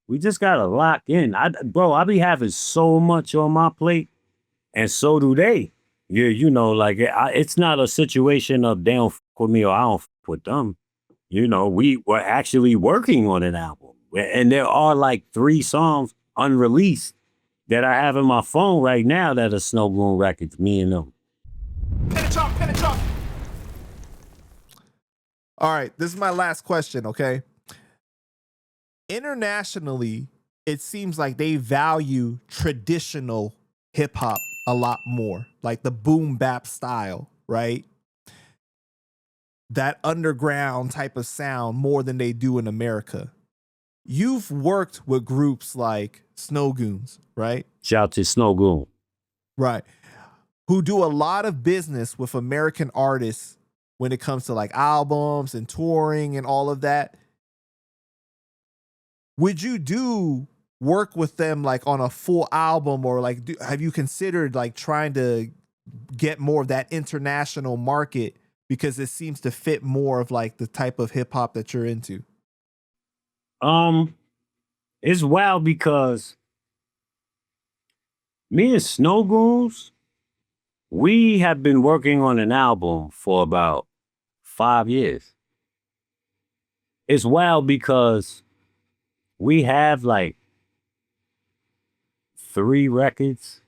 We just gotta lock in. Bro, I be having so much on my plate, and so do they. Yeah, like it's not a situation of they don't with me or I don't with them. We were actually working on an album, and there are like 3 songs unreleased that I have in my phone right now that are Snowgoon records. Me and them. All right, this is my last question, okay? Internationally, it seems like they value traditional hip hop a lot more, like the boom bap style, right? That underground type of sound more than they do in America. You've worked with groups like Snowgoons, right? Shout out to Snowgoon. Right. Who do a lot of business with American artists when it comes to like albums and touring and all of that. Would you do work with them like on a full album, or like have you considered like trying to get more of that international market because it seems to fit more of like the type of hip hop that you're into? It's wild because me and Snowgoons, we have been working on an album for about 5 years. It's wild because we have like 3 records.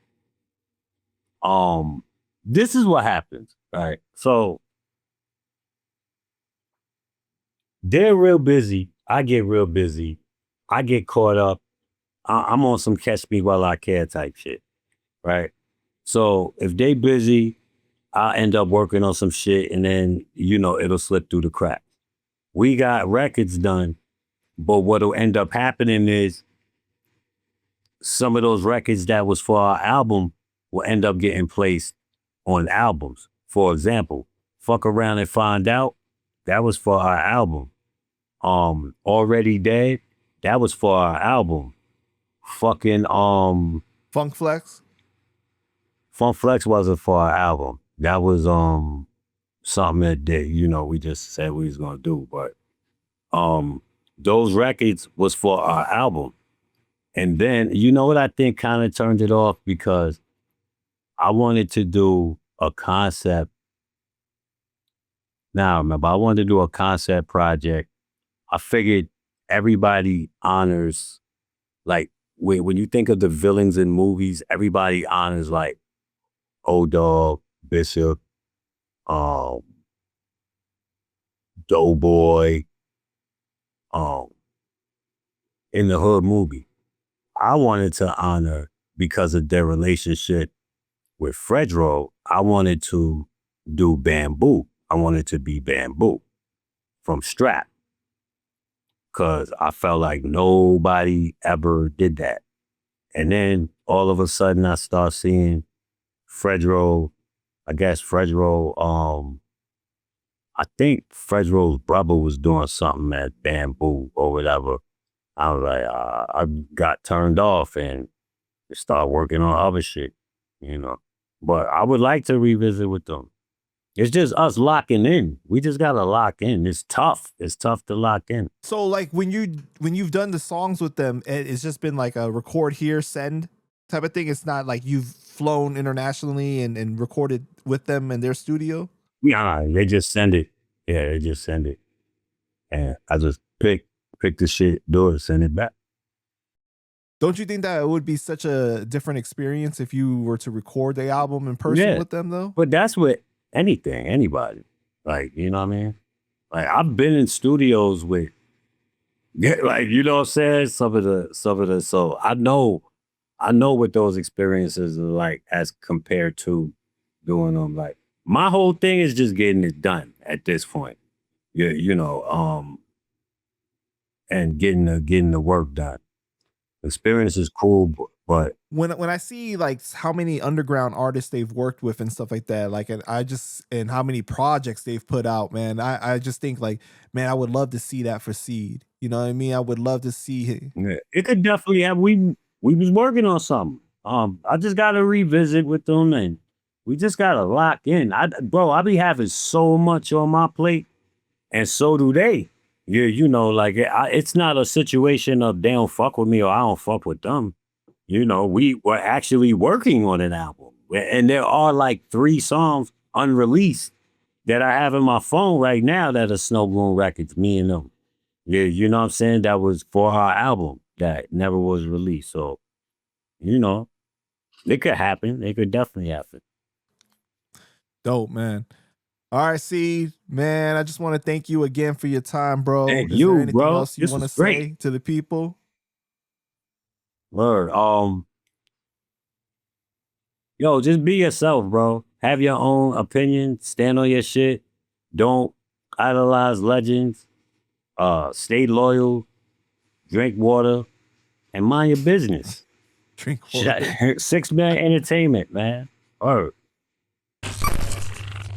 This is what happens, right? So they're real busy. I get real busy. I get caught up. I'm on some catch me while I can type shit, right? So if they busy, I'll end up working on some shit and then, it'll slip through the cracks. We got records done, but what'll end up happening is some of those records that was for our album will end up getting placed on albums. For example, Fuck Around and Find Out, that was for our album. Already Dead, that was for our album. Fucking Funk Flex? Funk Flex wasn't for our album. That was something that we just said we was gonna do. But those records was for our album. And then you know what I think kind of turned it off, because I wanted to do a concept. Now remember, I wanted to do a concept project. I figured everybody honors, like when you think of the villains in movies, everybody honors like O-Dog, Bishop, Doughboy, in the Hood movie. I wanted to honor, because of their relationship with Fredro, I wanted to do Bamboo. I wanted to be Bamboo from Strap, because I felt like nobody ever did that. And then all of a sudden I start seeing Fredro, I think Fredro's brother was doing something at Bamboo or whatever. I was like, I got turned off and started working on other shit. But I would like to revisit with them. It's just us locking in. We just gotta lock in. It's tough. It's tough to lock in. So like when you've done the songs with them, it's just been like a record here, send type of thing. It's not like you've flown internationally and recorded with them in their studio. Yeah, they just send it. Yeah, they just send it. And I just pick the shit, do it, send it back. Don't you think that it would be such a different experience if you were to record the album in person with them though? But that's with anybody. Like, you know what I mean? Like I've been in studios with, like, you know what I'm saying? Some of the, so I know what those experiences are like as compared to doing them. Like my whole thing is just getting it done at this point. Yeah, and getting the work done. Experience is cool, but when I see like how many underground artists they've worked with and stuff like that, like, and how many projects they've put out, man, I just think like, man, I would love to see that for Seed. You know what I mean? I would love to see. Yeah, it could definitely have. We was working on something. I just got to revisit with them, and we just got to lock in. I be having so much on my plate, and so do they. Yeah, you know, like it's not a situation of they don't fuck with me or I don't fuck with them. You know, we were actually working on an album, and there are like 3 songs unreleased that I have in my phone right now that are Snowgoon records. Me and them. Yeah, you know what I'm saying? That was for our album that never was released. So you know, it could happen. It could definitely happen. Dope, man. All right, see, man, I just want to thank you again for your time, bro. Thank Is there you, anything bro. else you This want to was great. say to the people? Word. Yo, just be yourself, bro. Have your own opinion. Stand on your shit. Don't idolize legends. Stay loyal. Drink water and mind your business. Drink water. 6 million entertainment, man. Word.